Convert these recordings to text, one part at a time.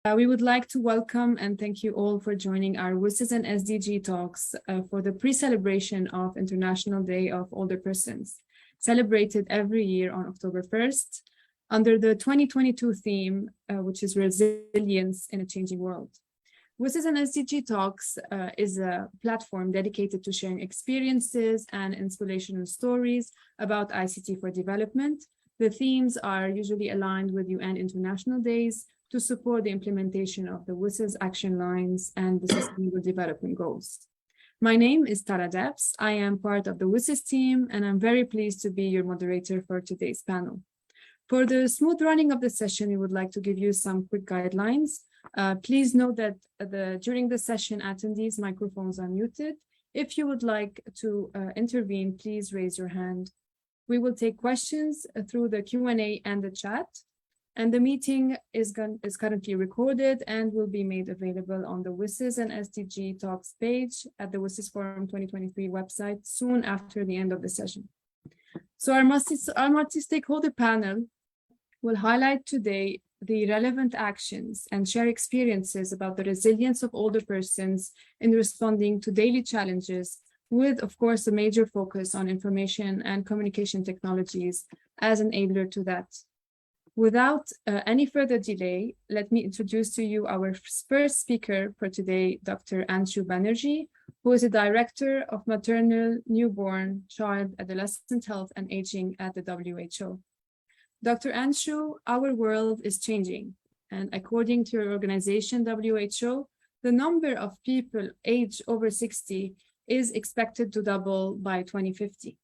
We would like to welcome and thank you all for joining our WSIS and SDG talks for the pre-celebration of International Day of Older Persons, celebrated every year on October 1st, under the 2022 theme, which is Resilience in a Changing World. WSIS and SDG Talks is a platform dedicated to sharing experiences and inspirational stories about ICT for development. The themes are usually aligned with UN International Days to support the implementation of the WSIS action lines and the Sustainable Development Goals. My name is Tara Debs. I am part of the WSIS team, and I'm very pleased to be your moderator for today's panel. For the smooth running of the session, we would like to give you some quick guidelines. Please note that during the session, attendees' microphones are muted. If you would like to intervene, please raise your hand. We will take questions through the Q&A and the chat. And the meeting is currently recorded and will be made available on the WSIS and SDG Talks page at the WSIS Forum 2023 website soon after the end of the session. So our multi-stakeholder panel will highlight today the relevant actions and share experiences about the resilience of older persons in responding to daily challenges, with, of course, a major focus on information and communication technologies as an enabler to that. Without any further delay, let me introduce to you our first speaker for today, Dr. Anshu Banerjee, who is a Director of Maternal, Newborn, Child, Adolescent Health and Aging at the WHO. Dr. Anshu, our world is changing, and according to your organization, WHO, the number of people aged over 60 is expected to double by 2050,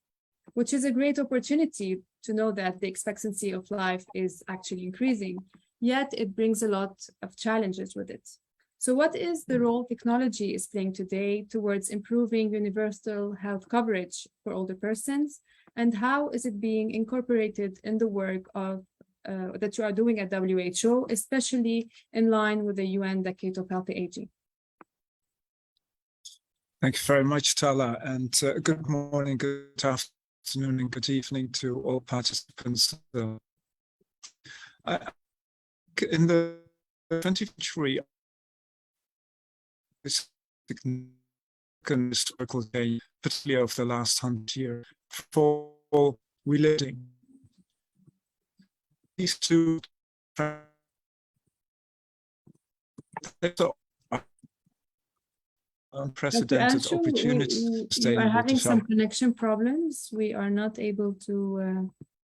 which is a great opportunity to know that the expectancy of life is actually increasing, yet it brings a lot of challenges with it. So what is the role technology is playing today towards improving universal health coverage for older persons, and how is it being incorporated in the work of that you are doing at WHO, especially in line with the UN Decade of Healthy Aging? Thank you very much, Tala, and good morning, good afternoon, and good evening to all participants. In the 20th century, this significant historical day, particularly of the last 100 years, for we living. These two unprecedented opportunities. We are having some connection problems. We are not able to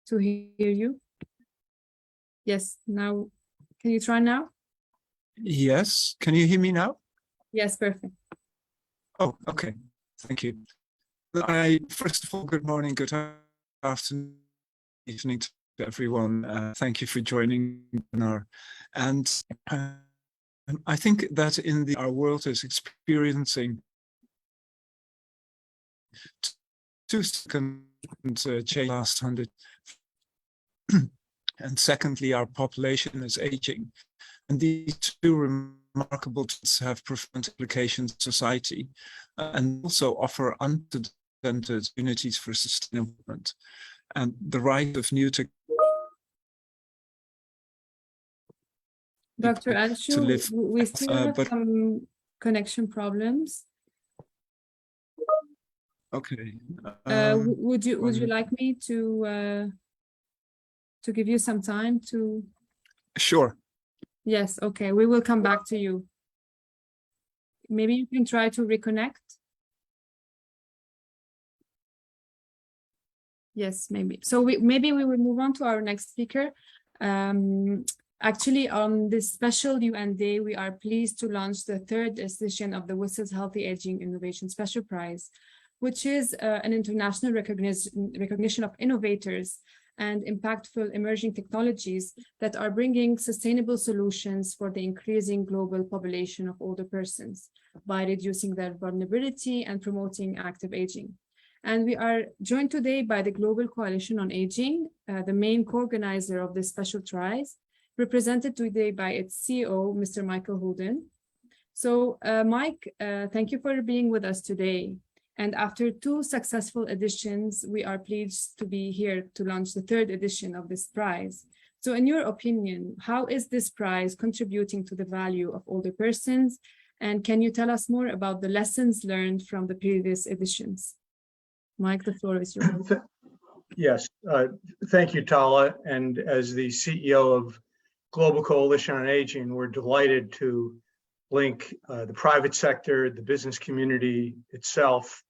hear you. Yes, now, can you try now? Yes, can you hear me now? Yes, perfect. Oh, okay, thank you. First of all, good morning, good afternoon, evening to everyone. Thank you for joining our I think that our world is experiencing two significant change last 100. And secondly, our population is aging. And these two remarkable trends have profound implications in society and also offer unprecedented opportunities for sustainable development. And the rise of new technology. Dr. Anshu, we still have some connection problems. Okay. Would you like me to give you some time to? Sure. Yes. Okay. We will come back to you. Maybe you can try to reconnect. Yes, maybe. So maybe we will move on to our next speaker. Actually, on this special UN Day, we are pleased to launch the third edition of the WSIS Healthy Aging Innovation Special Prize, which is an international recognition of innovators and impactful emerging technologies that are bringing sustainable solutions for the increasing global population of older persons by reducing their vulnerability and promoting active aging. And we are joined today by the Global Coalition on Aging, the main co-organizer of this special prize, represented today by its CEO, Mr. Michael Holden. So Mike, thank you for being with us today. And after two successful editions, we are pleased to be here to launch the third edition of this prize. So in your opinion, how is this prize contributing to the value of older persons? And can you tell us more about the lessons learned from the previous editions? Mike, the floor is yours. Yes, thank you, Tala. And as the CEO of Global Coalition on Aging, we're delighted to link the private sector, the business community itself,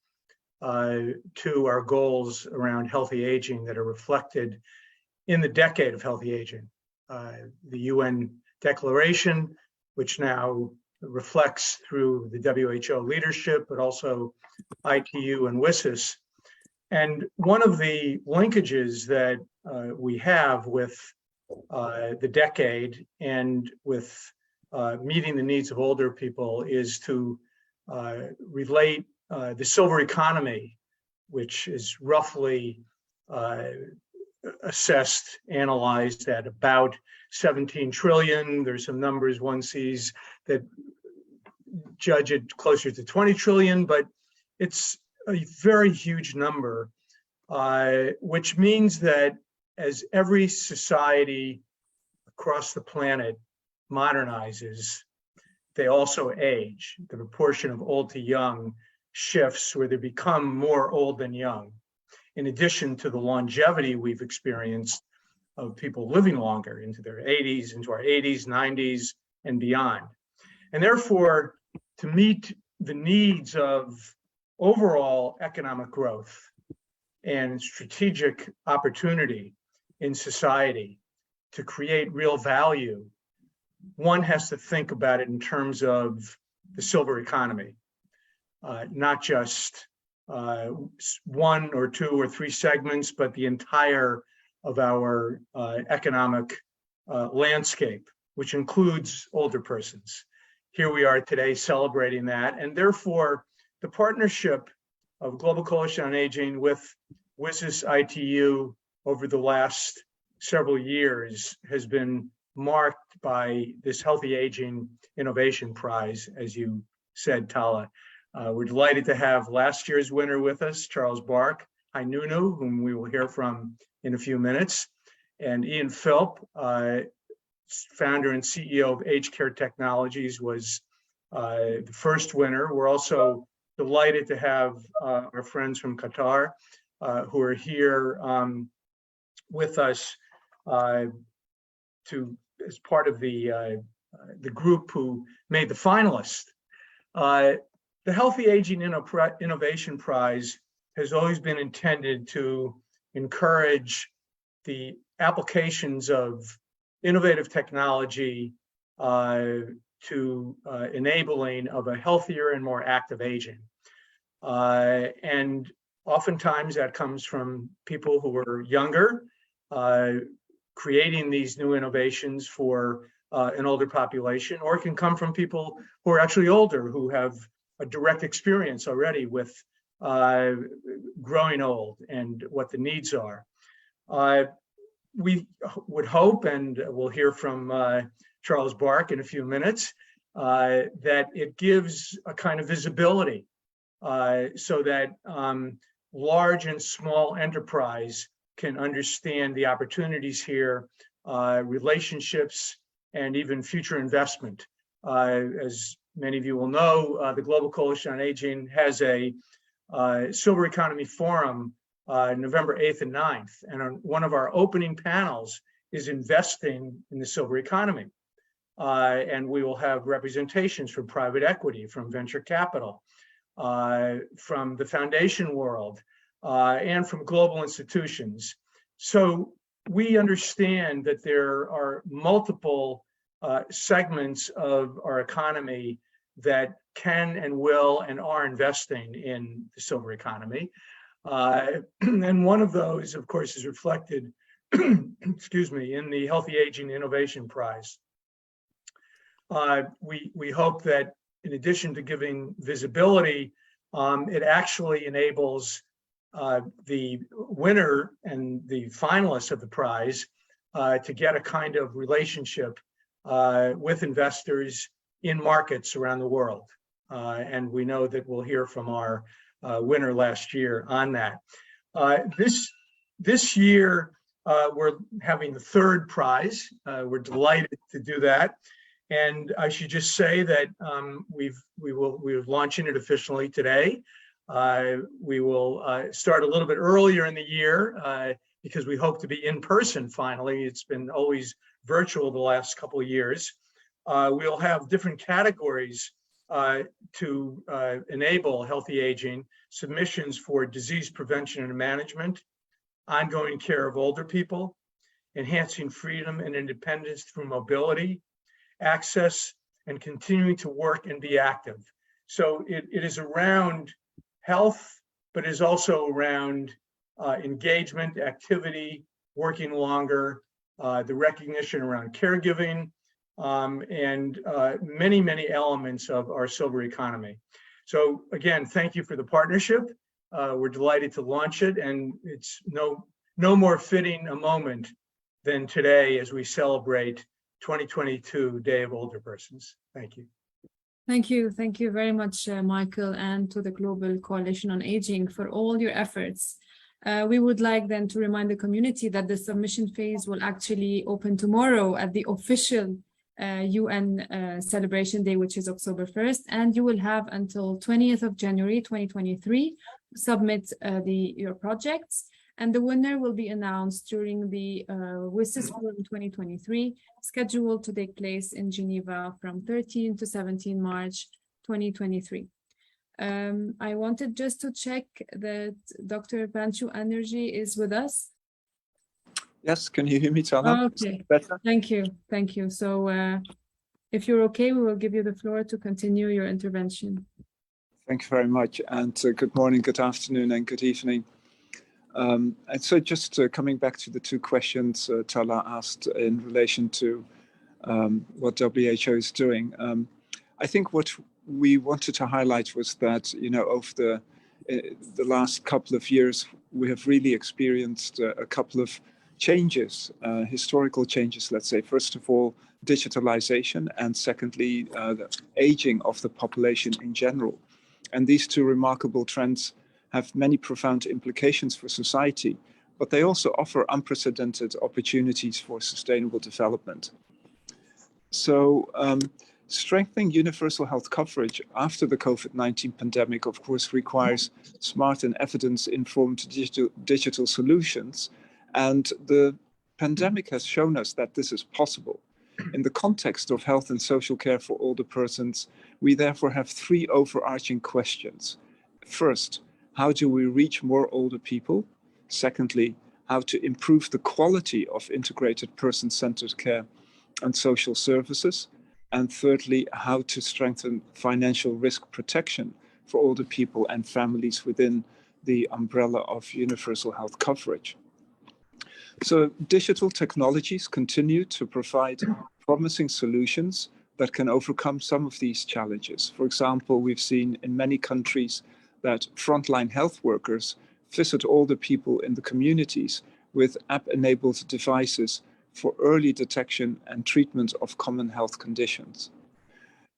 to our goals around healthy aging that are reflected in the decade of healthy aging. The UN Declaration, which now reflects through the WHO leadership, but also ITU and WSIS. And one of the linkages that we have with the decade and with meeting the needs of older people is to relate the silver economy, which is roughly assessed, analyzed at about 17 trillion. There's some numbers one sees that judge it closer to 20 trillion, but it's a very huge number, which means that as every society across the planet modernizes, they also age. The proportion of old to young shifts where they become more old than young, in addition to the longevity we've experienced of people living longer into their 80s, into our 80s, 90s, and beyond. And therefore, to meet the needs of overall economic growth and strategic opportunity in society to create real value, one has to think about it in terms of the silver economy, not just one or two or three segments, but the entire of our economic landscape, which includes older persons. Here we are today celebrating that, and therefore the partnership of Global Coalition on Aging with WSIS ITU over the last several years has been marked by this Healthy Aging Innovation Prize, as you said, Tala. We're delighted to have last year's winner with us, Charles Bark, Hainunu, whom we will hear from in a few minutes, and Ian Philp, founder and CEO of Age Care Technologies, was the first winner. We're also delighted to have our friends from Qatar who are here with us as part of the group who made the finalist. The Healthy Aging Innovation Prize has always been intended to encourage the applications of innovative technology to enabling of a healthier and more active aging. And oftentimes that comes from people who are younger, creating these new innovations for an older population, or it can come from people who are actually older, who have a direct experience already with growing old and what the needs are. We would hope, and we'll hear from Charles Bark in a few minutes, that it gives a kind of visibility so that large and small enterprise can understand the opportunities here, relationships, and even future investment. As many of you will know, the Global Coalition on Aging has a Silver Economy Forum November 8th and 9th. And on one of our opening panels is investing in the silver economy. And we will have representations from private equity, from venture capital, from the foundation world, and from global institutions. So we understand that there are multiple segments of our economy that can and will and are investing in the silver economy. And one of those, of course, is reflected, excuse me, in the Healthy Aging Innovation Prize. We hope that in addition to giving visibility, it actually enables the winner and the finalists of the prize to get a kind of relationship with investors in markets around the world. And we know that we'll hear from our winner last year on that. This year, we're having the third prize. We're delighted to do that. And I should just say that we're launching it officially today. We will start a little bit earlier in the year because we hope to be in person finally. It's been always virtual the last couple of years. We'll have different categories to enable healthy aging: submissions for disease prevention and management, ongoing care of older people, enhancing freedom and independence through mobility, access, and continuing to work and be active. So it is around health, but is also around engagement, activity, working longer, the recognition around caregiving, and many, many elements of our silver economy. So again, thank you for the partnership. We're delighted to launch it, and it's no more fitting a moment than today as we celebrate 2022 Day of Older Persons. Thank you. Thank you. Thank you very much, Michael, and to the Global Coalition on Aging for all your efforts. We would like then to remind the community that the submission phase will actually open tomorrow at the official UN celebration day, which is October 1st, and you will have until 20th of January 2023 to submit your projects. And the winner will be announced during the WSIS Forum 2023, scheduled to take place in Geneva from 13 to 17 March 2023. I wanted just to check that Dr. Panchu Energy is with us. Yes, can you hear me, Tala? Okay, better? Thank you. Thank you. So if you're okay, we will give you the floor to continue your intervention. Thank you very much. And good morning, good afternoon, and good evening. And so just coming back to the two questions Tala asked in relation to what WHO is doing. I think what we wanted to highlight was that, over the last couple of years, we have really experienced a couple of changes, historical changes, let's say. First of all, digitalization, and secondly, the aging of the population in general. And these two remarkable trends have many profound implications for society, but they also offer unprecedented opportunities for sustainable development. So strengthening universal health coverage after the COVID-19 pandemic, of course, requires smart and evidence-informed digital solutions. And the pandemic has shown us that this is possible. In the context of health and social care for older persons, we therefore have three overarching questions. First, how do we reach more older people? Secondly, how to improve the quality of integrated person-centered care and social services? And thirdly, how to strengthen financial risk protection for older people and families within the umbrella of universal health coverage. So digital technologies continue to provide promising solutions that can overcome some of these challenges. For example, we've seen in many countries that frontline health workers visit older people in the communities with app-enabled devices for early detection and treatment of common health conditions.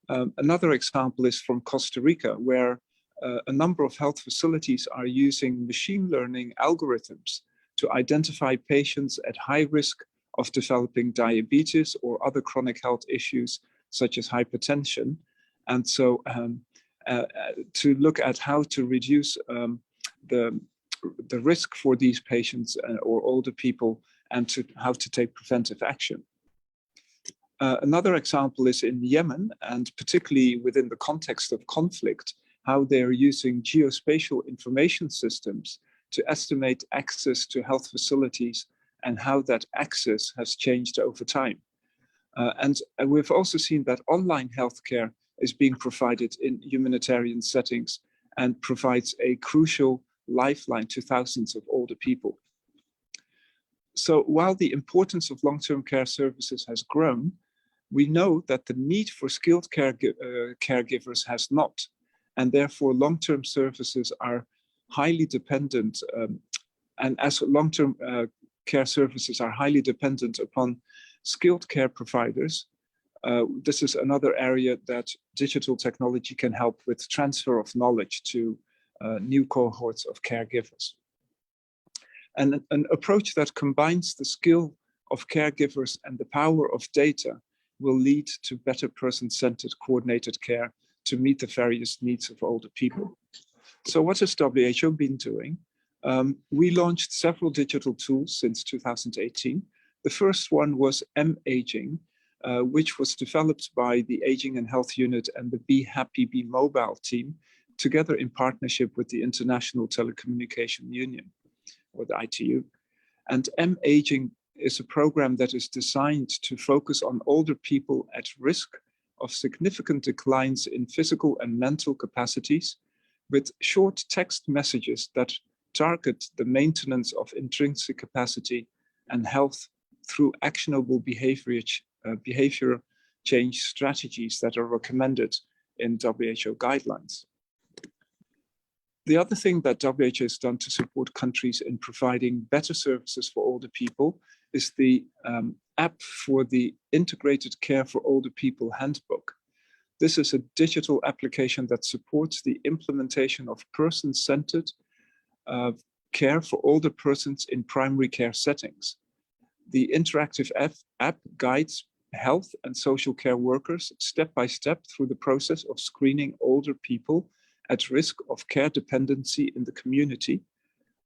Another example is from Costa Rica, where a number of health facilities are using machine learning algorithms to identify patients at high risk of developing diabetes or other chronic health issues such as hypertension. And so to look at how to reduce the risk for these patients or older people, and how to take preventive action. Another example is in Yemen, and particularly within the context of conflict, how they're using geospatial information systems to estimate access to health facilities and how that access has changed over time. And we've also seen that online healthcare is being provided in humanitarian settings and provides a crucial lifeline to thousands of older people. So while the importance of long-term care services has grown, we know that the need for skilled caregivers has not, and therefore long-term services are highly dependent, and as long-term care services are highly dependent upon skilled care providers, this is another area that digital technology can help with transfer of knowledge to new cohorts of caregivers. And an approach that combines the skill of caregivers and the power of data will lead to better person-centered coordinated care to meet the various needs of older people. So what has WHO been doing? We launched several digital tools since 2018. The first one was M-Aging, which was developed by the Aging and Health Unit and the Be Happy Be Mobile team, together in partnership with the International Telecommunication Union, or the ITU. And M-Aging is a program that is designed to focus on older people at risk of significant declines in physical and mental capacities, with short text messages that target the maintenance of intrinsic capacity and health through actionable behavior change strategies that are recommended in WHO guidelines. The other thing that WHO has done to support countries in providing better services for older people is the app for the Integrated Care for Older People Handbook. This is a digital application that supports the implementation of person-centered care for older persons in primary care settings. The interactive app guides health and social care workers step by step through the process of screening older people at risk of care dependency in the community,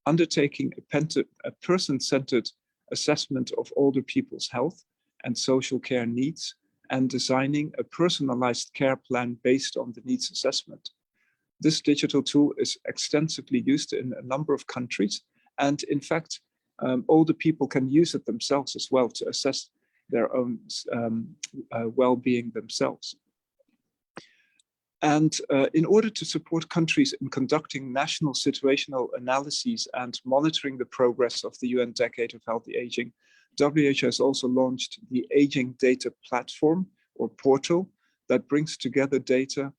undertaking a person-centered assessment of older people's health and social care needs, and designing a personalized care plan based on the needs assessment. This digital tool is extensively used in a number of countries, and in fact, older people can use it themselves as well to assess their own well-being themselves. And in order to support countries in conducting national situational analyses and monitoring the progress of the UN Decade of Healthy Aging, WHO has also launched the Aging Data Platform or portal that brings together data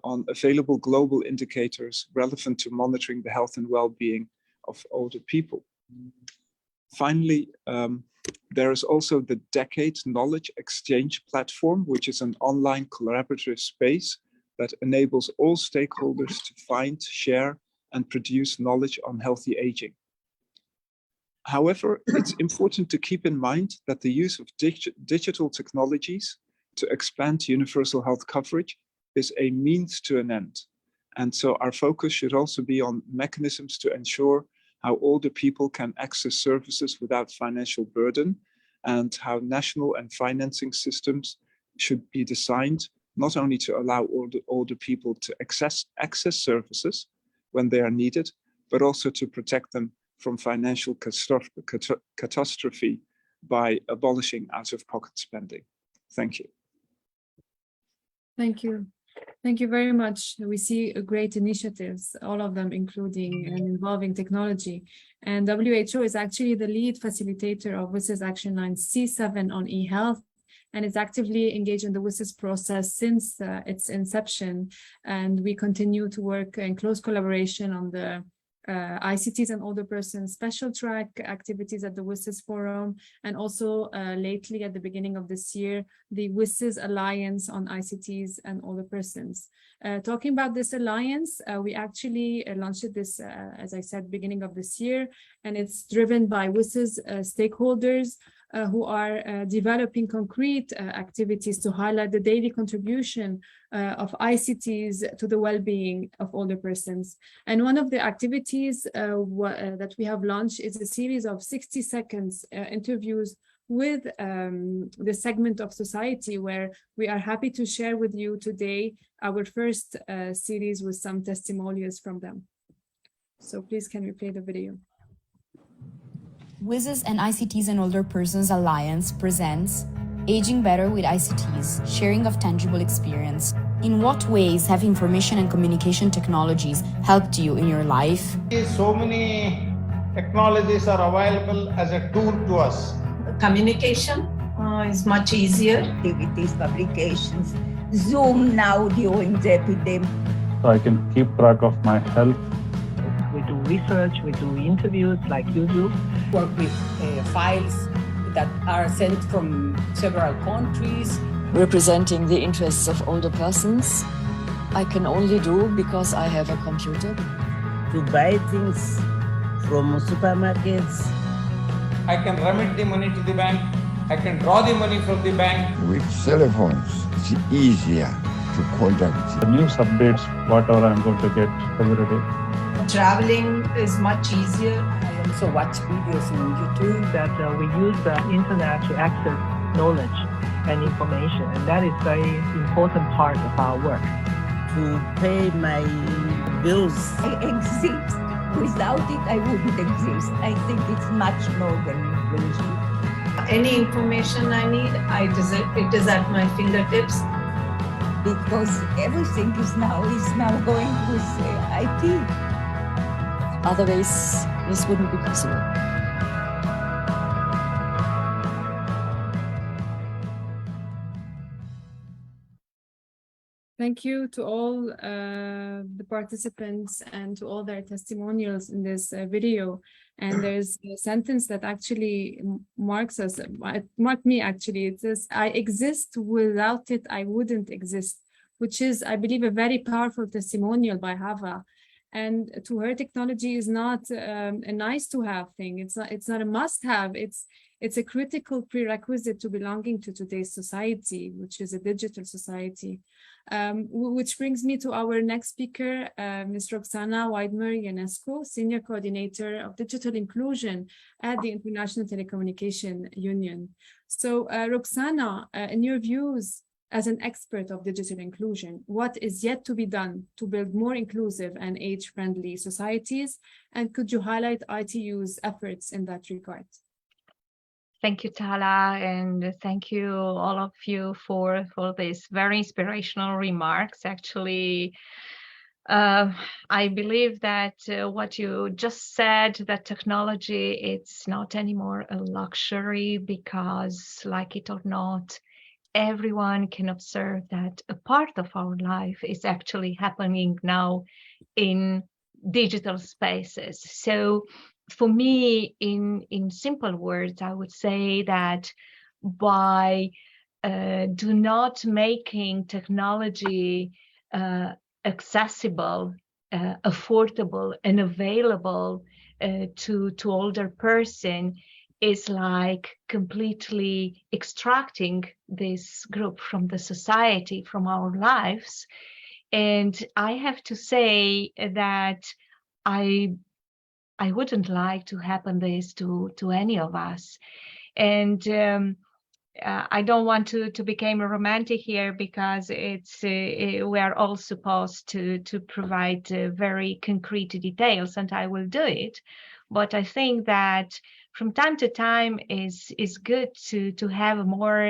on available global indicators relevant to monitoring the health and well-being of older people. Finally, there is also the Decade Knowledge Exchange Platform, which is an online collaborative space that enables all stakeholders to find, share, and produce knowledge on healthy aging. However, it's important to keep in mind that the use of digital technologies to expand universal health coverage is a means to an end. And so our focus should also be on mechanisms to ensure how older people can access services without financial burden, and how national and financing systems should be designed not only to allow older people to access services when they are needed, but also to protect them from financial catastrophe by abolishing out-of-pocket spending. Thank you. Thank you. Thank you very much. We see great initiatives, all of them including and involving technology. And WHO is actually the lead facilitator of WSIS Action Line C7 on e-health, and is actively engaged in the WSIS process since its inception. And we continue to work in close collaboration on the ICTs and older persons special track activities at the WSIS Forum, and also lately at the beginning of this year, the WSIS Alliance on ICTs and older persons. Talking about this alliance, we actually launched this, as I said, beginning of this year, and it's driven by WSIS stakeholders who are developing concrete activities to highlight the daily contribution of ICTs to the well-being of older persons. And one of the activities that we have launched is a series of 60 seconds interviews with the segment of society, where we are happy to share with you today our first series with some testimonials from them. So please, can we play the video? WSIS and ICTs and Older Persons Alliance presents Aging Better with ICTs, Sharing of Tangible Experience. In what ways have information and communication technologies helped you in your life? So many technologies are available as a tool to us. Communication is much easier. Activities, publications, Zoom now during the epidemic. So I can keep track of my health. We do research, we do interviews like you do. Work with files that are sent from several countries. Representing the interests of older persons, I can only do because I have a computer. To buy things from supermarkets. I can remit the money to the bank. I can draw the money from the bank. With cell phones, it's easier to contact. The news updates, whatever I'm going to get every day. Traveling is much easier. I also watch videos on YouTube. That we use the internet to access knowledge and information, and that is very important part of our work. To pay my bills. I exist. Without it, I wouldn't exist. I think it's much more than inclusion. Any information I need, it is at my fingertips. Because everything is now going with IT. Otherwise, this wouldn't be possible. Thank you to all the participants and to all their testimonials in this video. And there's a sentence that actually marked me actually. It says, "I exist, without it, I wouldn't exist," which is, I believe, a very powerful testimonial by Hava. And to her, technology is not a nice to have thing. It's not a must have. It's a critical prerequisite to belonging to today's society, which is a digital society. Which brings me to our next speaker, Ms. Roxana Weidmer-Yanesco, Senior Coordinator of Digital Inclusion at the International Telecommunication Union. So Roxana, in your views as an expert of digital inclusion, what is yet to be done to build more inclusive and age-friendly societies? And could you highlight ITU's efforts in that regard? Thank you, Tala, and thank you all of you for these very inspirational remarks. Actually, I believe that what you just said, that technology, it's not anymore a luxury, because like it or not, everyone can observe that a part of our life is actually happening now in digital spaces. So for me, in simple words, I would say that by do not making technology accessible, affordable, and available to older person is like completely extracting this group from the society, from our lives. And I have to say that I wouldn't like to happen this to any of us. And I don't want to become a romantic here, because we are all supposed to provide very concrete details, and I will do it. But I think that from time to time is good to have more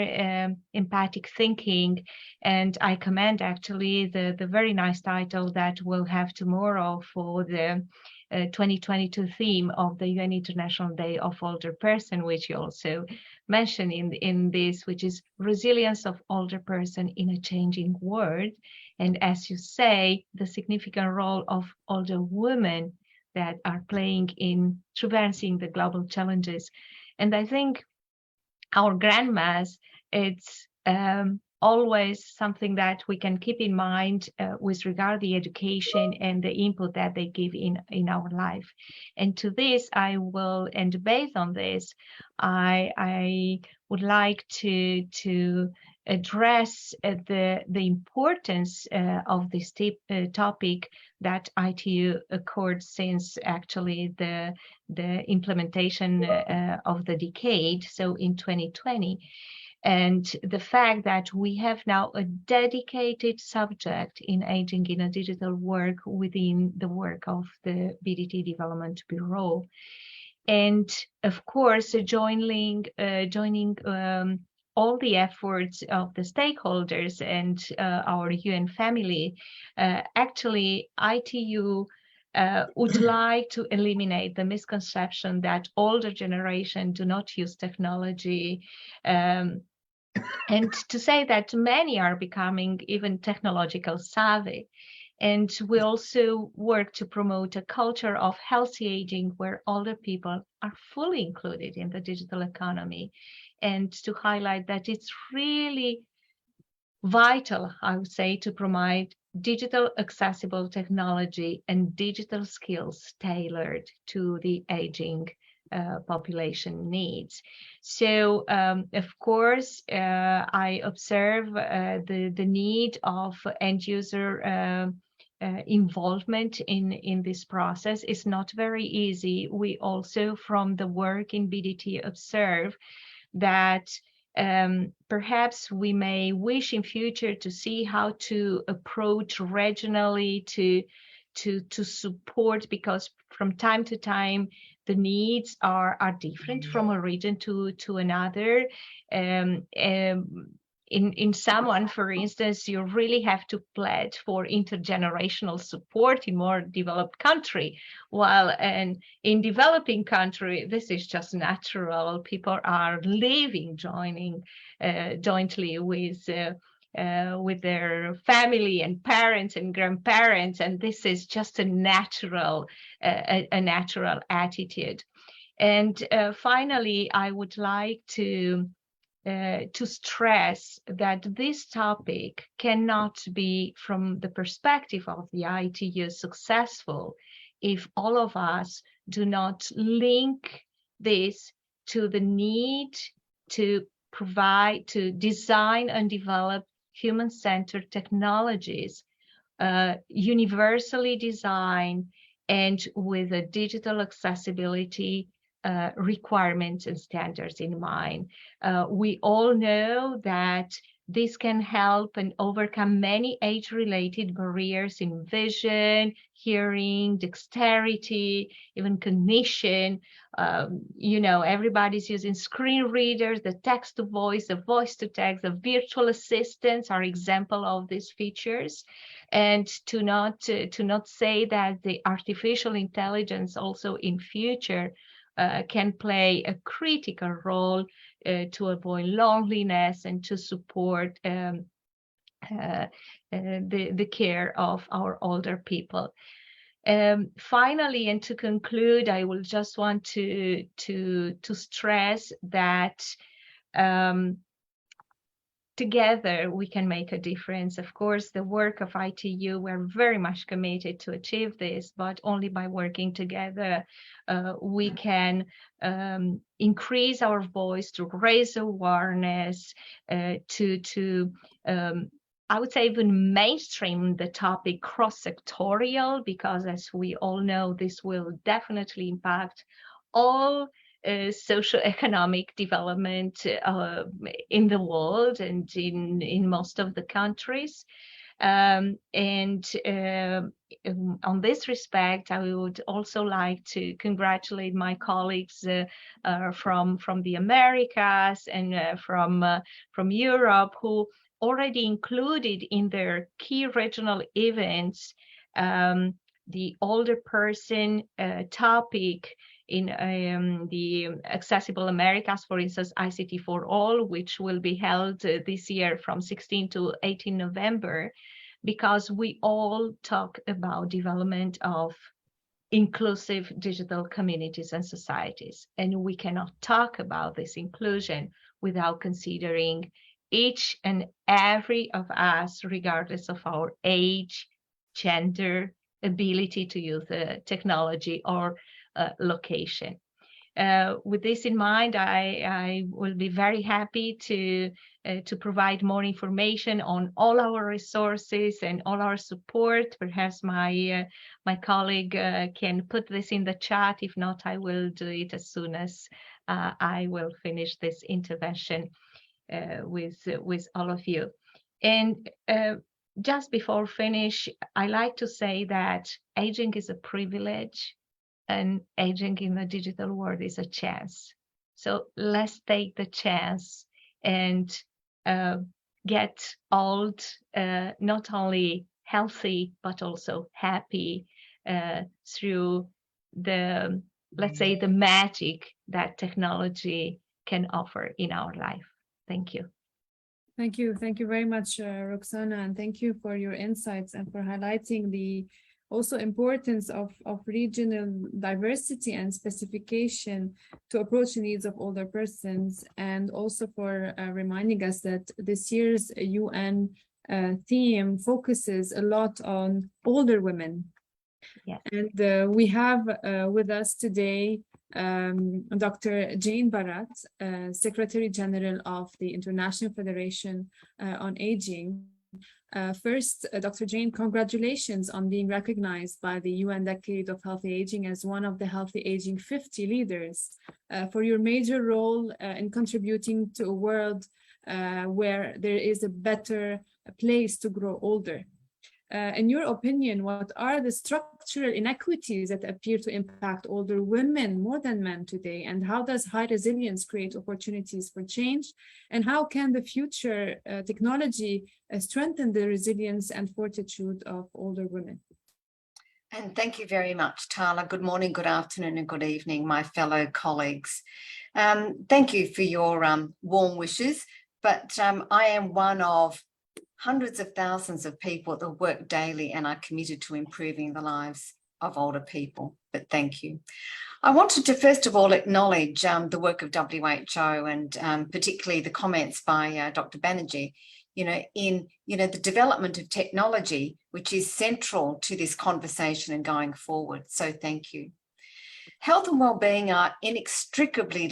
empathic thinking. And I commend actually the very nice title that we'll have tomorrow for the 2022 theme of the UN International Day of Older Person, which you also mentioned in this, which is resilience of older person in a changing world. And as you say, the significant role of older women that are playing in traversing the global challenges. And I think our grandmas, it's always something that we can keep in mind with regard to the education and the input that they give in our life. And to this, I will, and based on this, I would like to address the importance of this topic that ITU accords since actually the implementation of the decade, so in 2020. And the fact that we have now a dedicated subject in aging in a digital work within the work of the BDT Development Bureau. And of course, joining all the efforts of the stakeholders and our UN family, actually ITU would like to eliminate the misconception that older generation do not use technology, and to say that many are becoming even technological savvy. And we also work to promote a culture of healthy aging where older people are fully included in the digital economy, and to highlight that it's really vital, I would say, to digital accessible technology and digital skills tailored to the aging population needs. So, of course, I observe the need of end user involvement in this process is not very easy. We also, from the work in BDT, observe that perhaps we may wish in future to see how to approach regionally to support, because from time to time the needs are different from a region to another. In someone, for instance, you really have to pledge for intergenerational support in more developed country, while in developing country, this is just natural. People are living, jointly with their family and parents and grandparents, and this is just a natural attitude. And finally, I would like to stress that this topic cannot be, from the perspective of the ITU, successful if all of us do not link this to the need to provide, to design and develop human-centered technologies, universally designed and with a digital accessibility requirements and standards in mind. We all know that this can help and overcome many age-related barriers in vision, hearing, dexterity, even cognition. Everybody's using screen readers, the text-to-voice, the voice-to-text, the virtual assistants are example of these features. And to not say that the artificial intelligence also in future can play a critical role to avoid loneliness and to support the care of our older people. Finally, and to conclude, I will just want to stress that together we can make a difference. Of course, the work of ITU, we're very much committed to achieve this, but only by working together we can increase our voice, to raise awareness, to I would say even mainstream the topic cross-sectorial, because as we all know, this will definitely impact all socio-economic development in the world and in most of the countries. On this respect, I would also like to congratulate my colleagues from the Americas and from Europe, who already included in their key regional events the older person topic in the Accessible Americas, for instance, ICT for All, which will be held this year from 16 to 18 November, because we all talk about development of inclusive digital communities and societies. And we cannot talk about this inclusion without considering each and every of us, regardless of our age, gender, ability to use the technology, or location. With this in mind, I will be very happy to provide more information on all our resources and all our support. Perhaps my colleague can put this in the chat. If not, I will do it as soon as I will finish this intervention with all of you. And just before finish, I like to say that aging is a privilege, and aging in the digital world is a chance. So let's take the chance and get old, not only healthy, but also happy through the, let's say, the magic that technology can offer in our life. Thank you. Thank you. Thank you very much, Roxana, and thank you for your insights and for highlighting the also importance of regional diversity and specification to approach the needs of older persons, and also for reminding us that this year's UN theme focuses a lot on older women. Yes. And we have with us today Dr. Jane Barat, Secretary General of the International Federation on Aging. First, Dr. Jane, congratulations on being recognized by the UN Decade of Healthy Aging as one of the Healthy Aging 50 leaders for your major role in contributing to a world where there is a better place to grow older. In your opinion, what are the structural inequities that appear to impact older women more than men today? And how does high resilience create opportunities for change? And how can the future technology strengthen the resilience and fortitude of older women? And thank you very much, Tala. Good morning, good afternoon, and good evening, my fellow colleagues. Thank you for your warm wishes, but I am one of hundreds of thousands of people that work daily and are committed to improving the lives of older people. But thank you. I wanted to first of all acknowledge the work of WHO and particularly the comments by Dr. Banerjee, in the development of technology, which is central to this conversation and going forward. So thank you. Health and well-being are inextricably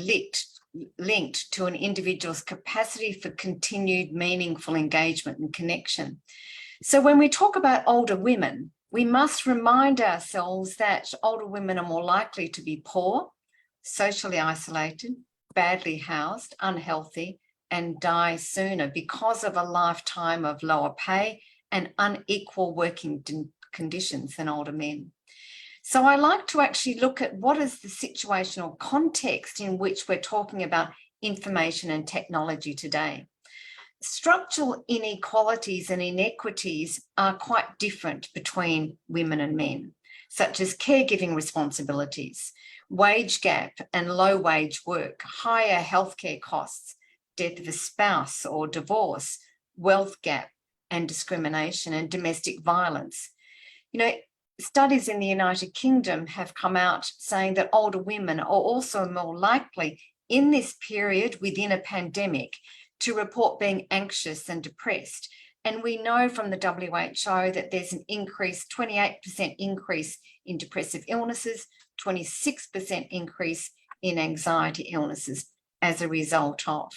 linked to an individual's capacity for continued meaningful engagement and connection. So when we talk about older women, we must remind ourselves that older women are more likely to be poor, socially isolated, badly housed, unhealthy, and die sooner because of a lifetime of lower pay and unequal working conditions than older men. So I like to actually look at what is the situational context in which we're talking about information and technology today. Structural inequalities and inequities are quite different between women and men, such as caregiving responsibilities, wage gap and low wage work, higher healthcare costs, death of a spouse or divorce, wealth gap and discrimination, and domestic violence. Studies in the United Kingdom have come out saying that older women are also more likely in this period within a pandemic to report being anxious and depressed. And we know from the WHO that there's an increase, 28% increase in depressive illnesses, 26% increase in anxiety illnesses as a result of.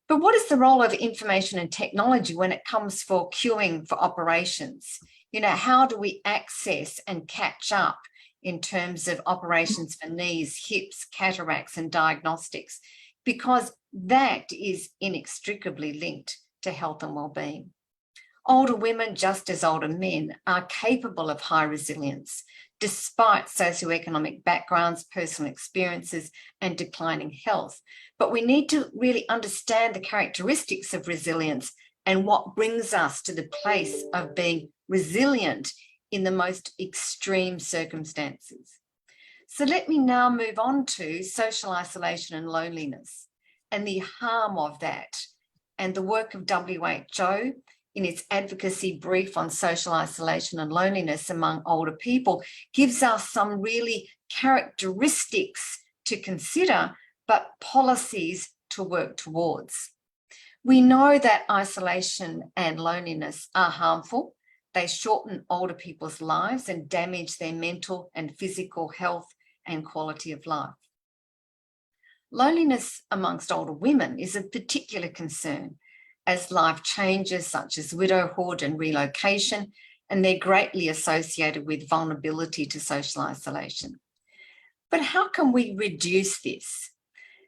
But what is the role of information and technology when it comes for queuing for operations? How do we access and catch up in terms of operations for knees, hips, cataracts, and diagnostics? Because that is inextricably linked to health and well-being. Older women, just as older men, are capable of high resilience, despite socioeconomic backgrounds, personal experiences, and declining health. But we need to really understand the characteristics of resilience and what brings us to the place of being resilient in the most extreme circumstances. So let me now move on to social isolation and loneliness and the harm of that, and the work of WHO in its advocacy brief on social isolation and loneliness among older people gives us some really characteristics to consider, but policies to work towards. We know that isolation and loneliness are harmful. They shorten older people's lives and damage their mental and physical health and quality of life. Loneliness amongst older women is a particular concern as life changes such as widowhood and relocation, and they're greatly associated with vulnerability to social isolation. But how can we reduce this?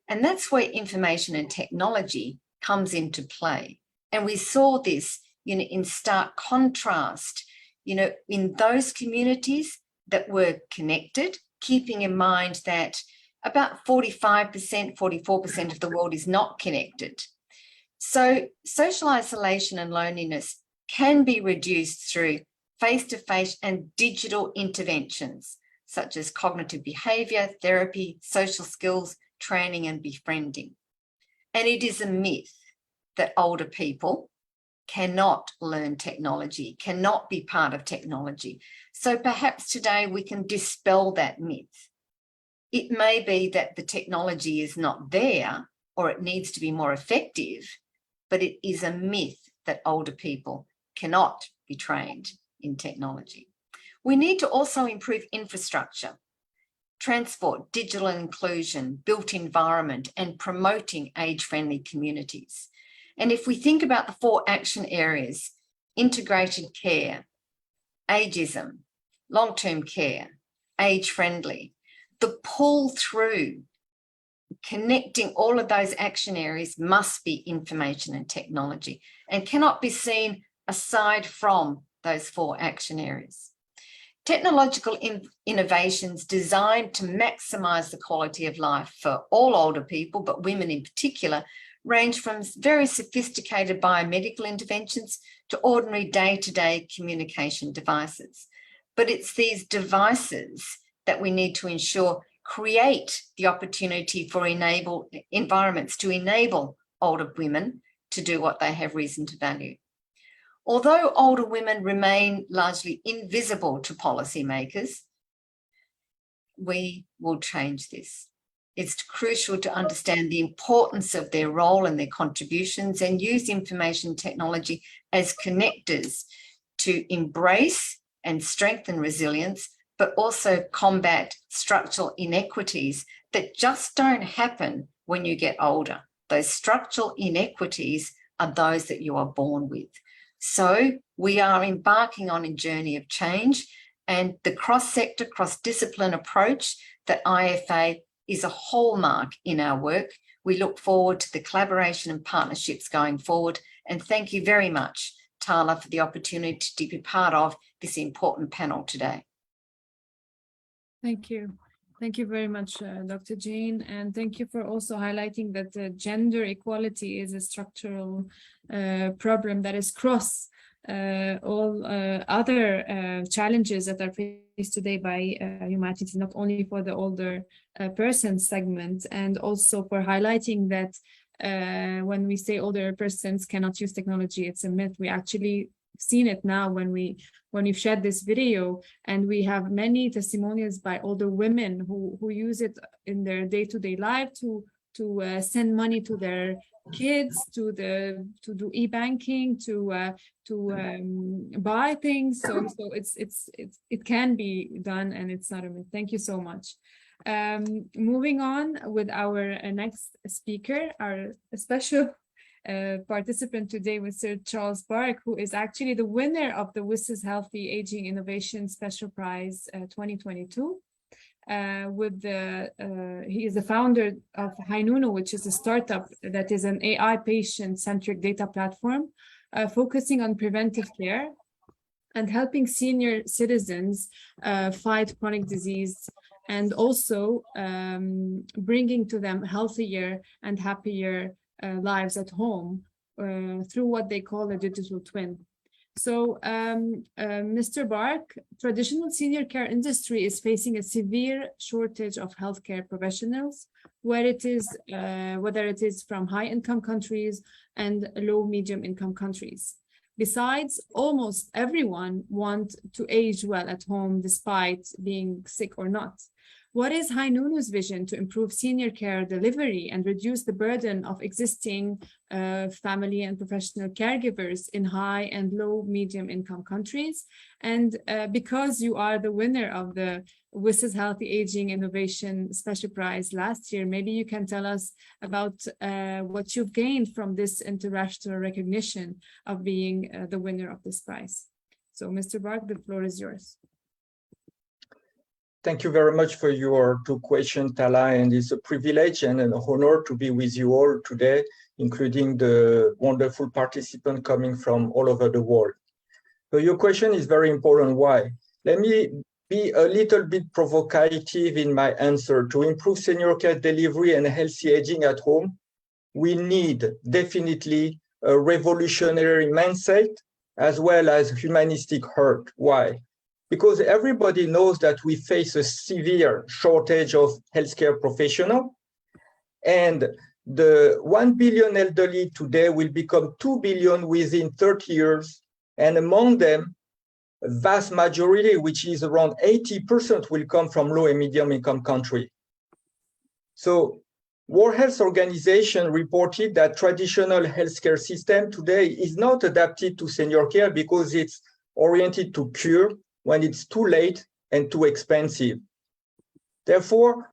And that's where information and technology comes into play. And we saw this in stark contrast, in those communities that were connected, keeping in mind that about 45%, 44% of the world is not connected. So social isolation and loneliness can be reduced through face-to-face and digital interventions, such as cognitive behaviour, therapy, social skills, training and befriending. And it is a myth that older people cannot learn technology, cannot be part of technology. So perhaps today we can dispel that myth. It may be that the technology is not there or it needs to be more effective, but it is a myth that older people cannot be trained in technology. We need to also improve infrastructure, transport, digital inclusion, built environment, and promoting age-friendly communities. And if we think about the 4 action areas, integrated care, ageism, long-term care, age-friendly, the pull through, connecting all of those action areas must be information and technology and cannot be seen aside from those 4 action areas. Technological innovations designed to maximise the quality of life for all older people, but women in particular, range from very sophisticated biomedical interventions to ordinary day-to-day communication devices. But it's these devices that we need to ensure create the opportunity for environments to enable older women to do what they have reason to value. Although older women remain largely invisible to policymakers, we will change this. It's crucial to understand the importance of their role and their contributions and use information technology as connectors to embrace and strengthen resilience, but also combat structural inequities that just don't happen when you get older. Those structural inequities are those that you are born with. So we are embarking on a journey of change, and the cross-sector, cross-discipline approach that IFA is a hallmark in our work. We look forward to the collaboration and partnerships going forward. And thank you very much, Tala, for the opportunity to be part of this important panel today. Thank you. Thank you very much, Dr. Jane. And thank you for also highlighting that gender equality is a structural problem that is cross all other challenges that are faced today by humanity, not only for the older person segment, and also for highlighting that when we say older persons cannot use technology, it's a myth. We actually seen it now when we've shared this video, and we have many testimonials by older women who use it in their day-to-day life to send money to their kids, to do e-banking, to buy things. So it can be done, and it's not a myth. Thank you so much. Moving on with our next speaker, our special participant today was Sir Charles Bark, who is actually the winner of the WSIS Healthy Aging Innovation Special Prize 2022. He is the founder of Hainunu, which is a startup that is an AI patient-centric data platform focusing on preventive care and helping senior citizens fight chronic disease, and also bringing to them healthier and happier lives at home through what they call a digital twin. So, Mr. Bark, traditional senior care industry is facing a severe shortage of healthcare professionals, whether it is from high-income countries and low-medium income countries. Besides, almost everyone wants to age well at home despite being sick or not. What is Hainunu's vision to improve senior care delivery and reduce the burden of existing family and professional caregivers in high and low medium income countries? And because you are the winner of the WSIS Healthy Aging Innovation Special Prize last year, maybe you can tell us about what you've gained from this international recognition of being the winner of this prize. So, Mr. Bark, the floor is yours. Thank you very much for your 2 questions, Tala, and it's a privilege and an honor to be with you all today, including the wonderful participants coming from all over the world. So your question is very important. Why? Let me be a little bit provocative in my answer. To improve senior care delivery and healthy aging at home, we need definitely a revolutionary mindset as well as humanistic heart. Why? Because everybody knows that we face a severe shortage of healthcare professionals, and the 1 billion elderly today will become 2 billion within 30 years, and among them, a vast majority, which is around 80%, will come from low and medium income countries. So World Health Organization reported that traditional healthcare system today is not adapted to senior care because it's oriented to cure when it's too late and too expensive. Therefore,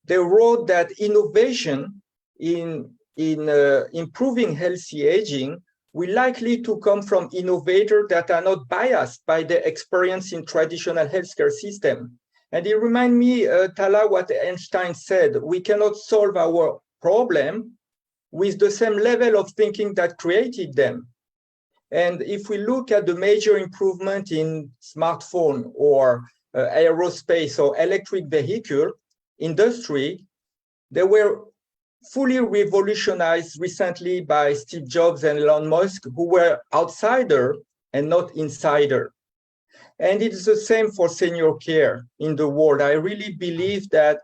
they wrote that innovation in improving healthy aging will likely to come from innovators that are not biased by their experience in traditional healthcare system. And it reminds me, Tala, what Einstein said: we cannot solve our problem with the same level of thinking that created them. And if we look at the major improvement in smartphone or aerospace or electric vehicle industry, they were fully revolutionized recently by Steve Jobs and Elon Musk, who were outsider and not insider. And it's the same for senior care in the world. I really believe that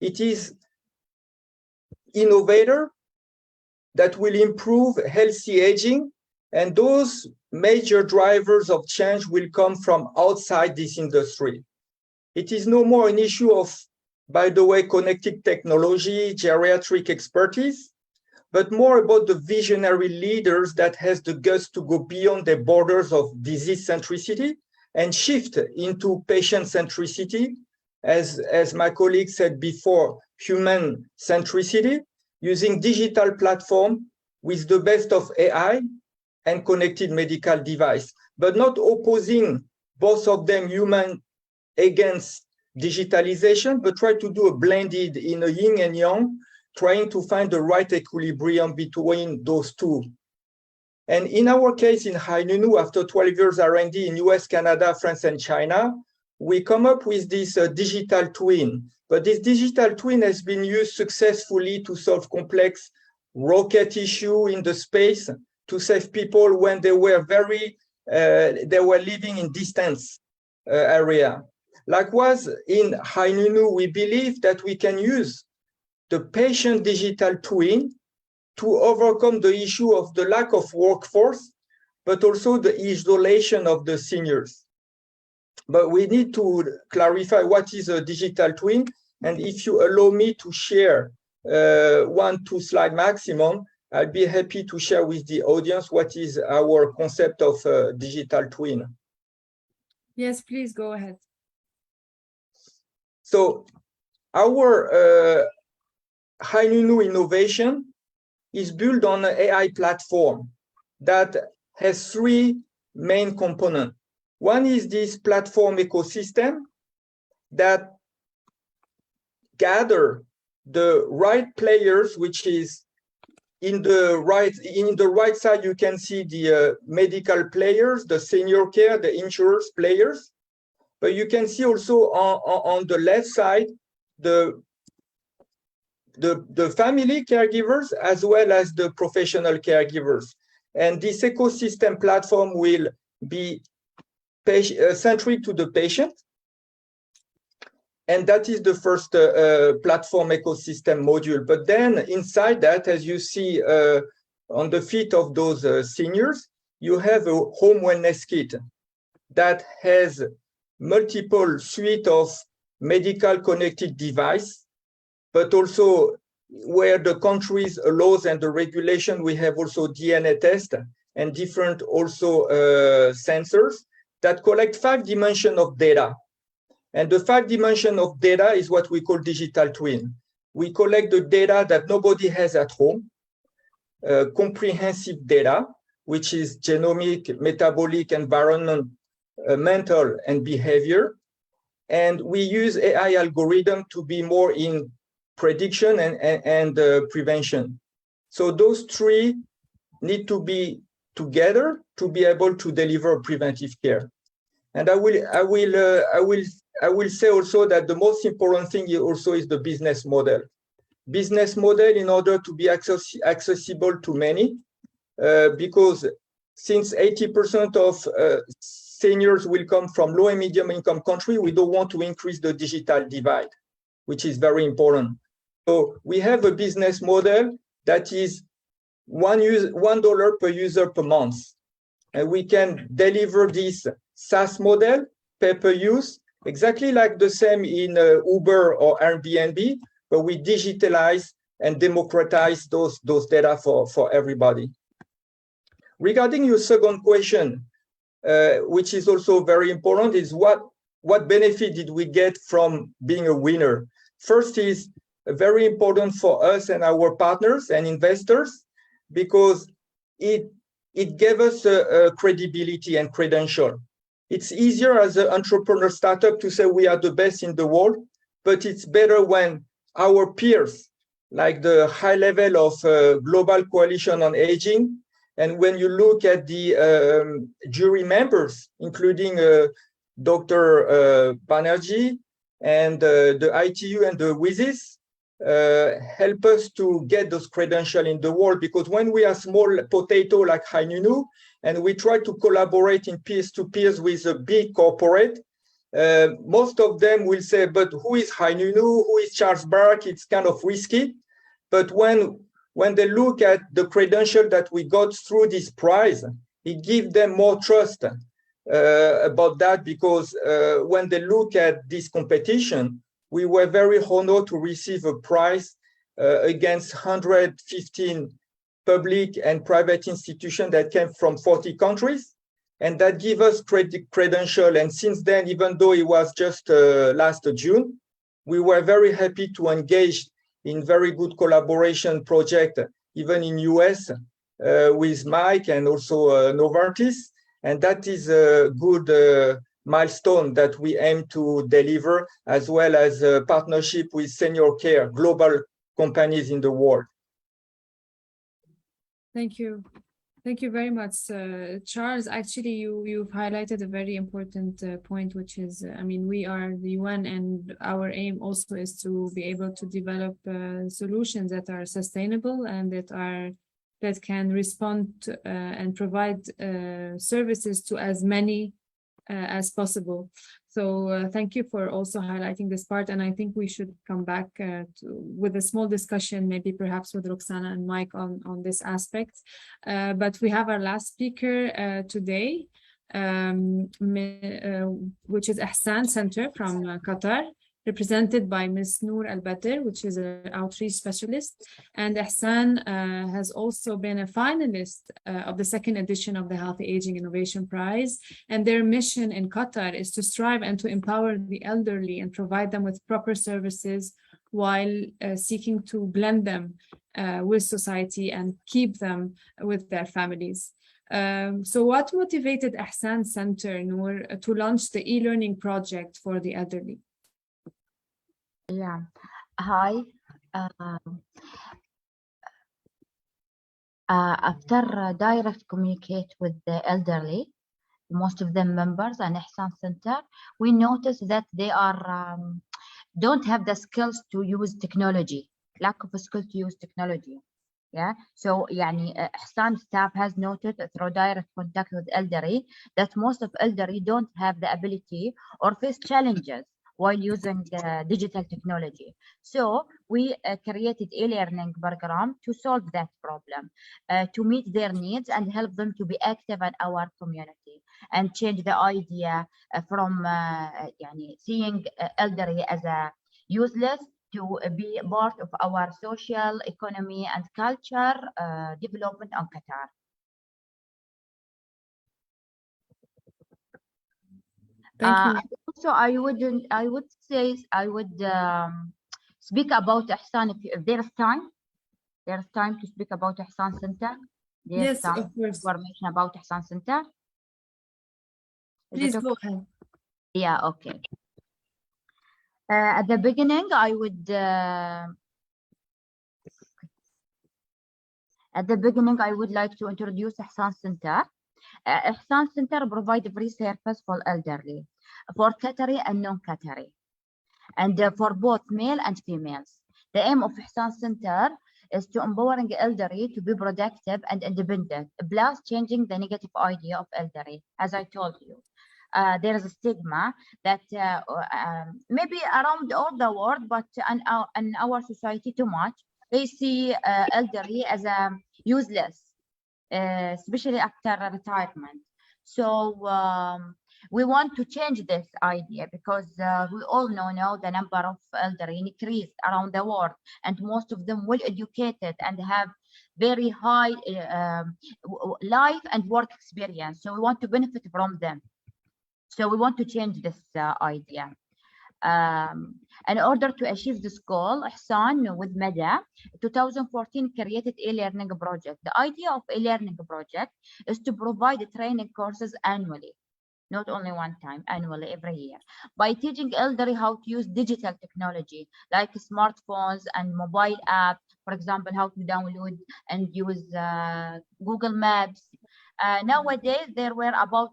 it is innovator that will improve healthy aging, and those major drivers of change will come from outside this industry. It is no more an issue of, by the way, connected technology, geriatric expertise, but more about the visionary leaders that has the guts to go beyond the borders of disease centricity and shift into patient centricity, as my colleague said before, human centricity, using digital platform with the best of AI and connected medical device, but not opposing both of them, human against digitalization, but try to do a blended in a yin and yang, trying to find the right equilibrium between those two. And in our case, in Hainunu, after 12 years R&D in US, Canada, France, and China, we come up with this digital twin. But this digital twin has been used successfully to solve complex rocket issue in the space, to save people when they were living in distance area. Likewise, in Hainunu, we believe that we can use the patient digital twin to overcome the issue of the lack of workforce, but also the isolation of the seniors. But we need to clarify what is a digital twin. And if you allow me to share 1-2 slide maximum, I'll be happy to share with the audience what is our concept of digital twin. Yes, please go ahead. So our Hainunu innovation is built on an AI platform that has 3 main components. One is this platform ecosystem that gather the right players, which is in the right side, you can see the medical players, the senior care, the insurers players. But you can see also on the left side, the family caregivers as well as the professional caregivers. And this ecosystem platform will be centric to the patient. And that is the first platform ecosystem module. But then inside that, as you see on the feet of those seniors, you have a home wellness kit that has multiple suite of medical connected device, but also where the countries allows and the regulation, we have also DNA test and different also sensors that collect 5 dimensions of data. And the 5 dimensions of data is what we call digital twin. We collect the data that nobody has at home, comprehensive data, which is genomic, metabolic, environment, mental, and behavior. And we use AI algorithm to be more in prediction and prevention. So those 3 need to be together to be able to deliver preventive care. And I will say also that the most important thing also is the business model. Business model in order to be accessible to many, because since 80% of seniors will come from low and medium income countries, we don't want to increase the digital divide, which is very important. So we have a business model that is $1 per user per month. And we can deliver this SaaS model, pay-per-use, exactly like the same in Uber or Airbnb, but we digitalize and democratize those data for everybody. Regarding your second question, which is also very important, is what benefit did we get from being a winner? First is very important for us and our partners and investors, because it gave us a credibility and credential. It's easier as an entrepreneur startup to say we are the best in the world, but it's better when our peers, like the high level of Global Coalition on Aging, and when you look at the jury members, including Dr. Banerjee and the ITU and the WSIS, help us to get those credentials in the world. Because when we are small potato like Hainunu, and we try to collaborate in peers-to-peers with a big corporate, most of them will say, but who is Hainunu? Who is Charles Bark? It's kind of risky. But when they look at the credential that we got through this prize, it gives them more trust about that, because when they look at this competition, we were very honored to receive a prize against 115 public and private institutions that came from 40 countries. And that gives us credential. And since then, even though it was just last June, we were very happy to engage in very good collaboration project, even in US with Mike and also Novartis. And that is a good milestone that we aim to deliver, as well as a partnership with Senior Care, global companies in the world. Thank you. Thank you very much, Charles. Actually, you've highlighted a very important point, which is, I mean, we are the UN, and our aim also is to be able to develop solutions that are sustainable and that can respond and provide services to as many as possible. So thank you for also highlighting this part, and I think we should come back with a small discussion, maybe perhaps with Roxana and Mike on this aspect. But we have our last speaker today, which is Ihsan Center from Qatar, represented by Ms. Noor Al-Batir, which is an outreach specialist. And Ihsan has also been a finalist of the second edition of the Healthy Aging Innovation Prize. And their mission in Qatar is to strive and to empower the elderly and provide them with proper services while seeking to blend them with society and keep them with their families. So what motivated Ihsan Center, Noor, to launch the e-learning project for the elderly? Yeah. Hi. After direct communicate with the elderly, most of them members and Ihsan Center, we noticed that they are don't have the skills to use technology, lack of skill to use technology. Yeah. So يعني Ihsan staff has noted through direct contact with elderly that most of elderly don't have the ability or face challenges while using digital technology. So we created a learning program to solve that problem, to meet their needs and help them to be active in our community and change the idea from seeing elderly as a useless to be part of our social, economy and culture development on Qatar. Thank you. Also, I would speak about Ihsan if there's time. There's time to speak about Ihsan Center. Yes, of course. Information about Ihsan Center. Please go ahead. Yeah, okay. At the beginning, I would like to introduce Ihsan Center. Ihsan Center provides free service for elderly, for Qatari and non-Qatari, and for both male and females. The aim of Ihsan Center is to empowering elderly to be productive and independent, plus changing the negative idea of elderly. As I told you, there is a stigma that maybe around all the world, but in our society too much, they see elderly as a useless, especially after retirement. So We want to change this idea because we all know now the number of elderly increased around the world, and most of them well educated and have very high life and work experience. So we want to benefit from them. So we want to change this idea. In order to achieve this goal, Ihsan with Mada, 2014 created e-learning project. The idea of e-learning project is to provide training courses annually, not only one time, annually every year, by teaching elderly how to use digital technology like smartphones and mobile apps, for example, how to download and use Google Maps. Nowadays, there were about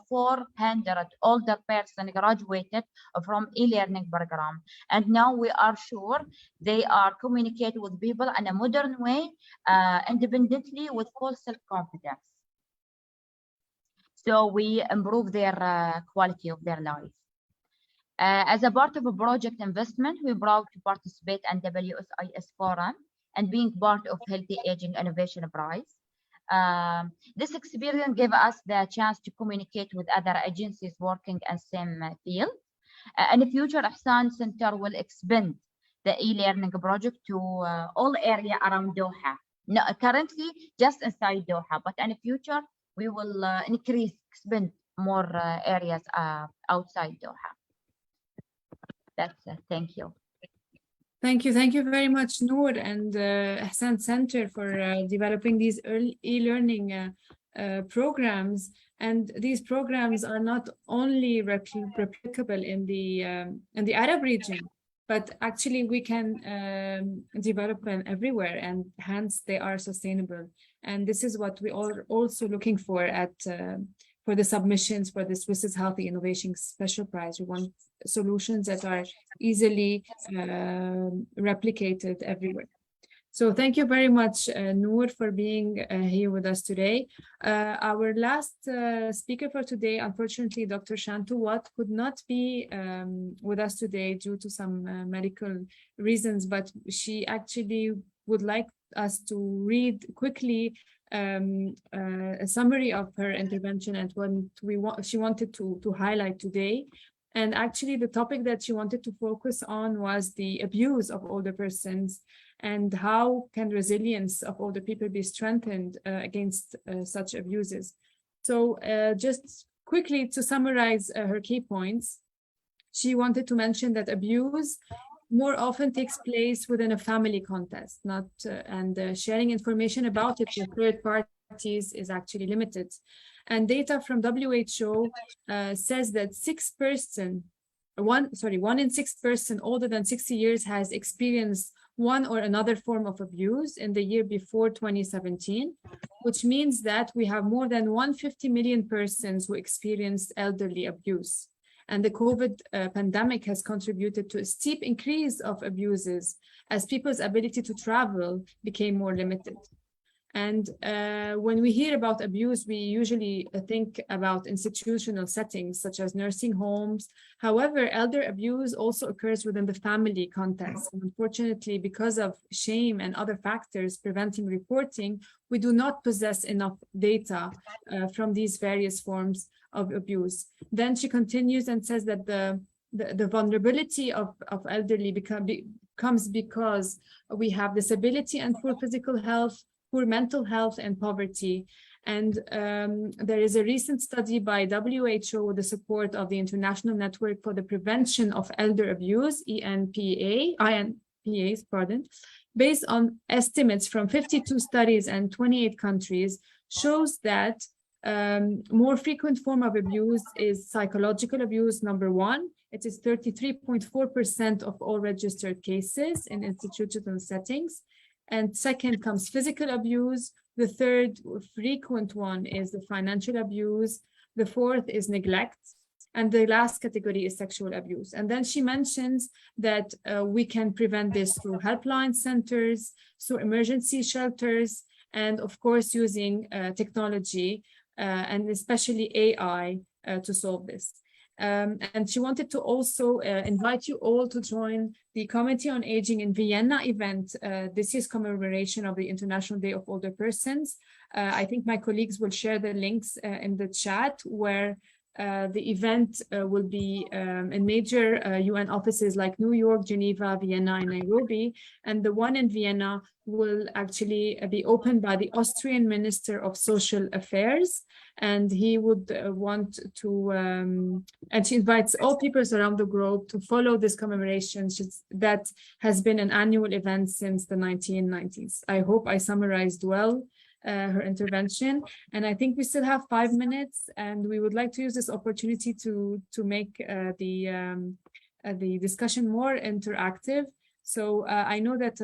400 older persons graduated from e-learning program. And now we are sure they are communicating with people in a modern way, independently with full self-confidence. So we improve their quality of their life. As a part of a project investment, we're proud to participate in WSIS Forum and being part of Healthy Aging Innovation Prize. This experience gave us the chance to communicate with other agencies working in the same field. In the future, Ihsan Center will expand the e-learning project to all area around Doha. No, currently, just inside Doha, but in the future, we will expand more areas outside Doha. That's it. Thank you. Thank you very much, Noor and Ihsan Center for developing these e-learning programs. And these programs are not only replicable in the Arab region, but actually we can develop them everywhere, and hence they are sustainable. And this is what we are also looking for at for the submissions for the WSIS Healthy Innovation Special Prize. We want solutions that are easily replicated everywhere. So thank you very much, Noor, for being here with us today. Our last speaker for today, unfortunately, Dr. Shantu Watt, could not be with us today due to some medical reasons, but she actually would like us to read quickly a summary of her intervention and what she wanted to highlight today. And actually, the topic that she wanted to focus on was the abuse of older persons and how can resilience of older people be strengthened against such abuses. So just quickly to summarize her key points, she wanted to mention that abuse more often takes place within a family context, not and sharing information about it with third parties is actually limited. And data from WHO says that 1 in 6 person older than 60 years has experienced one or another form of abuse in the year before 2017, which means that we have more than 150 million persons who experienced elderly abuse. And the COVID pandemic has contributed to a steep increase of abuses as people's ability to travel became more limited. And when we hear about abuse, we usually think about institutional settings such as nursing homes. However, elder abuse also occurs within the family context. And unfortunately, because of shame and other factors preventing reporting, we do not possess enough data from these various forms of abuse. Then she continues and says that the vulnerability of elderly comes because we have disability and poor physical health, poor mental health, and poverty. And there is a recent study by WHO with the support of the International Network for the Prevention of Elder Abuse, INPAs, based on estimates from 52 studies and 28 countries, shows that more frequent form of abuse is psychological abuse, number one. It is 33.4% of all registered cases in institutional settings. And second comes physical abuse. The third frequent one is the financial abuse. The fourth is neglect. And the last category is sexual abuse. And then she mentions that we can prevent this through helpline centers, through emergency shelters, and of course, using technology and especially AI to solve this. And she wanted to also invite you all to join the Committee on Aging in Vienna event, this year's commemoration of the International Day of Older Persons. I think my colleagues will share the links in the chat where The event will be in major UN offices like New York, Geneva, Vienna, and Nairobi. And the one in Vienna will actually be opened by the Austrian Minister of Social Affairs. And he would want to, and she invites all peoples around the globe to follow this commemoration that has been an annual event since the 1990s. I hope I summarized well her intervention. And I think we still have 5 minutes, and we would like to use this opportunity to make the discussion more interactive. So I know that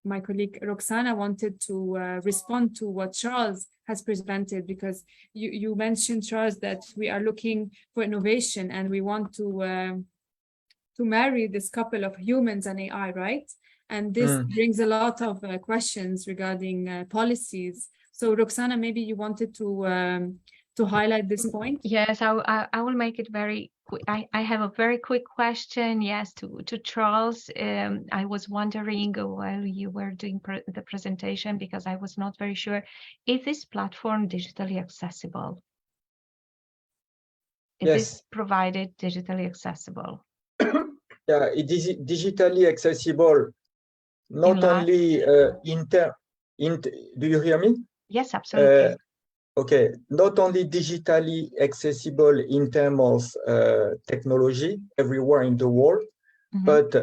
my colleague Roxana wanted to respond to what Charles has presented, because you mentioned, Charles, that we are looking for innovation and we want to marry this couple of humans and AI, right? And this brings a lot of questions regarding policies. So Roxana, maybe you wanted to highlight this point. Yes, I will make it very quick. I have a very quick question, yes, to Charles. I was wondering while you were doing the presentation, because I was not very sure, is this platform digitally accessible? Is this provided digitally accessible? Yeah, it is digitally accessible. Not only do you hear me? Yes, absolutely. Okay, not only digitally accessible in terms of technology everywhere in the world, but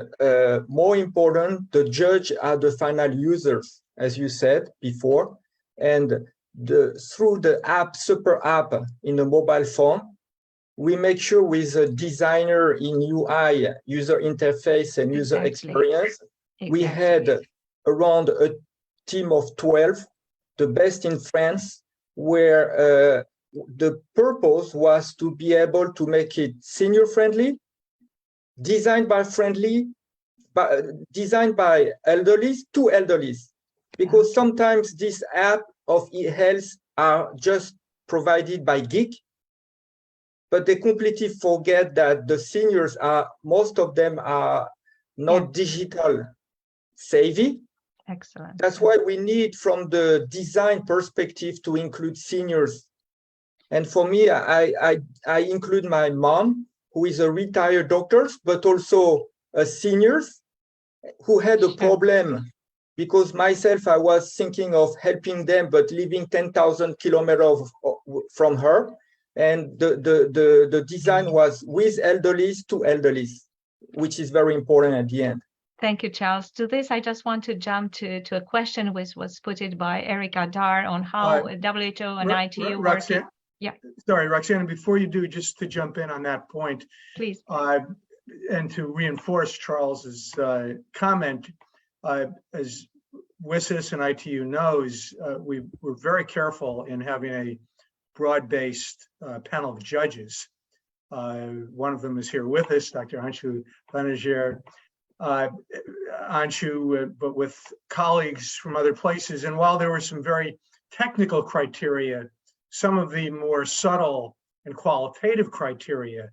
more important, the judge are the final users, as you said before, and through the app, super app in the mobile phone, we make sure with a designer in UI, user interface and user experience, we had around a team of 12, the best in France, where the purpose was to be able to make it senior friendly, designed by elderlies to elderlies, because sometimes this app of e-health are just provided by geek, but they completely forget that the seniors most of them are not digital savvy. Excellent. That's why we need, from the design perspective, to include seniors. And for me, I include my mom, who is a retired doctor, but also a senior who had a problem, because myself, I was thinking of helping them, but living 10,000 kilometers from her. And the design was with elderlies to elderlies, which is very important at the end. Thank you, Charles. To this, I just want to jump to a question which was put by Erica Dar on how WHO and ITU working. Yeah. Sorry, Roxana, before you do, just to jump in on that point. Please. And to reinforce Charles's comment, as WSIS and ITU knows, we're very careful in having a broad-based panel of judges. One of them is here with us, Dr. Anshu Banerjee, Anshu, but with colleagues from other places. And while there were some very technical criteria, some of the more subtle and qualitative criteria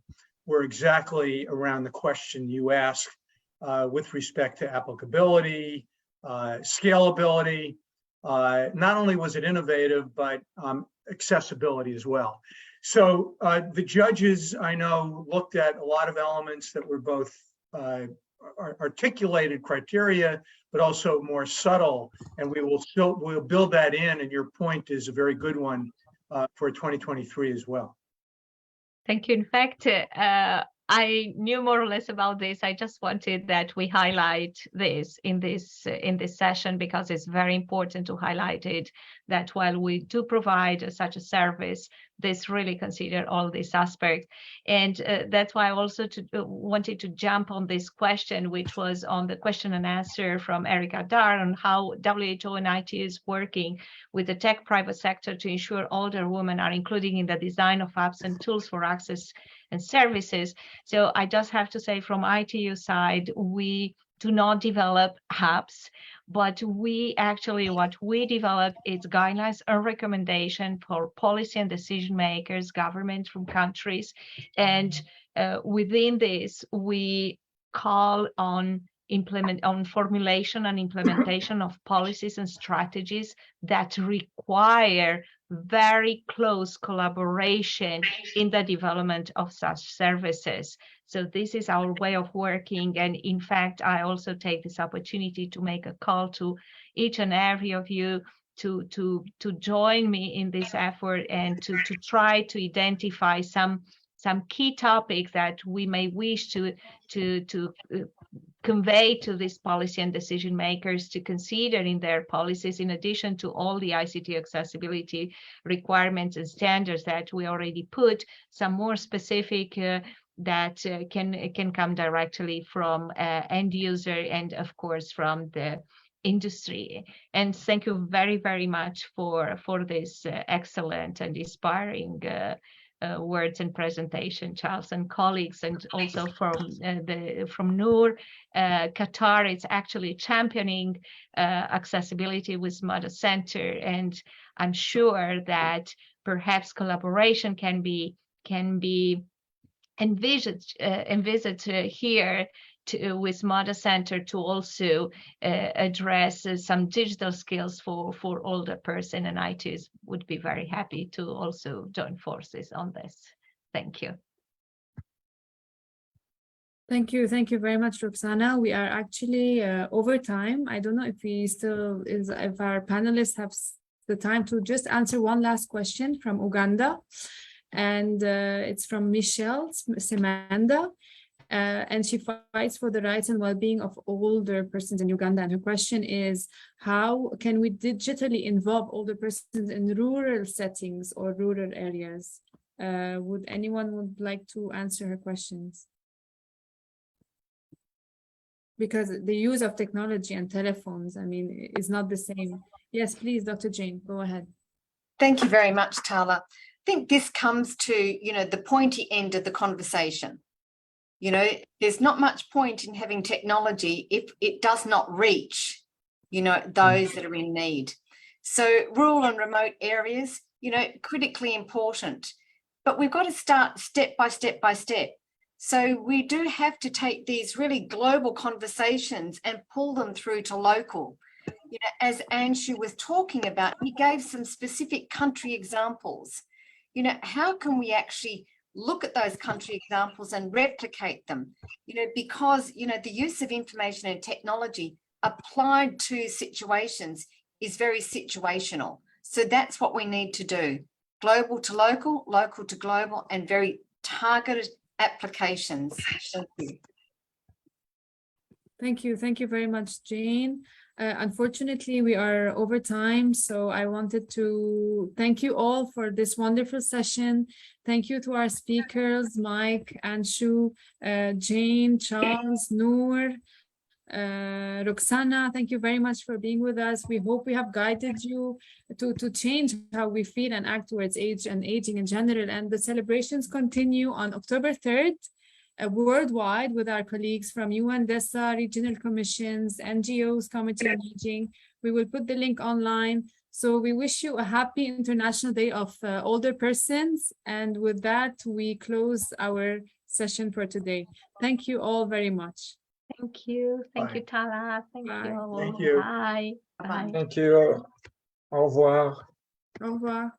were exactly around the question you asked with respect to applicability, scalability. Not only was it innovative, but accessibility as well. So the judges, I know, looked at a lot of elements that were both articulated criteria, but also more subtle, and we'll build that in, and your point is a very good one for 2023 as well. Thank you. In fact, I knew more or less about this. I just wanted that we highlight this in this session, because it's very important to highlight it, that while we do provide such a service, this really consider all these aspects. And that's why I also wanted to jump on this question, which was on the question and answer from Erica Dar on how WHO and ITU is working with the tech private sector to ensure older women are included in the design of apps and tools for access and services. So I just have to say, from ITU side, we do not develop apps, but what we develop is guidelines and recommendation for policy and decision makers, government from countries. And within this, we call on formulation and implementation of policies and strategies that require very close collaboration in the development of such services. So this is our way of working. And in fact, I also take this opportunity to make a call to each and every of you to join me in this effort and to try to identify some key topics that we may wish to convey to these policy and decision makers to consider in their policies, in addition to all the ICT accessibility requirements and standards that we already put, some more specific that can come directly from end user and of course from the industry. And thank you very, very much for this excellent and inspiring words and presentation, Charles and colleagues, and also from Noor. Qatar is actually championing accessibility with Mother Center, and I'm sure that perhaps collaboration can be envisaged here with Mother Center to also address some digital skills for older person, and ITs would be very happy to also join forces on this. Thank you. Thank you very much, Roxana. We are actually over time. I don't know if if our panelists have the time to just answer one last question from Uganda, and it's from Michelle Semanda. And she fights for the rights and well-being of older persons in Uganda. And her question is, how can we digitally involve older persons in rural settings or rural areas? Would anyone like to answer her questions? Because the use of technology and telephones, I mean, is not the same. Yes, please, Dr. Jane, go ahead. Thank you very much, Tala. I think this comes to, the pointy end of the conversation. There's not much point in having technology if it does not reach, those that are in need. So rural and remote areas, critically important, but we've got to start step by step by step. So we do have to take these really global conversations and pull them through to local. As Anshu was talking about, he gave some specific country examples. How can we actually look at those country examples and replicate them, because, the use of information and technology applied to situations is very situational. So that's what we need to do. Global to local, local to global, and very targeted applications. Thank you. Thank you. Thank you very much, Jane. Unfortunately, we are over time, so I wanted to thank you all for this wonderful session. Thank you to our speakers, Mike, Anshu, Jane, Charles, Noor, Roxana. Thank you very much for being with us. We hope we have guided you to change how we feel and act towards age and aging in general. And the celebrations continue on October 3rd. Worldwide with our colleagues from UN, DESA, regional commissions, NGOs, Committee on Aging. We will put the link online. So we wish you a happy International Day of Older Persons. And with that, we close our session for today. Thank you all very much. Thank you. Thank you, Tala. Thank you. Thank you. Bye. Bye. Thank you. Au revoir. Au revoir.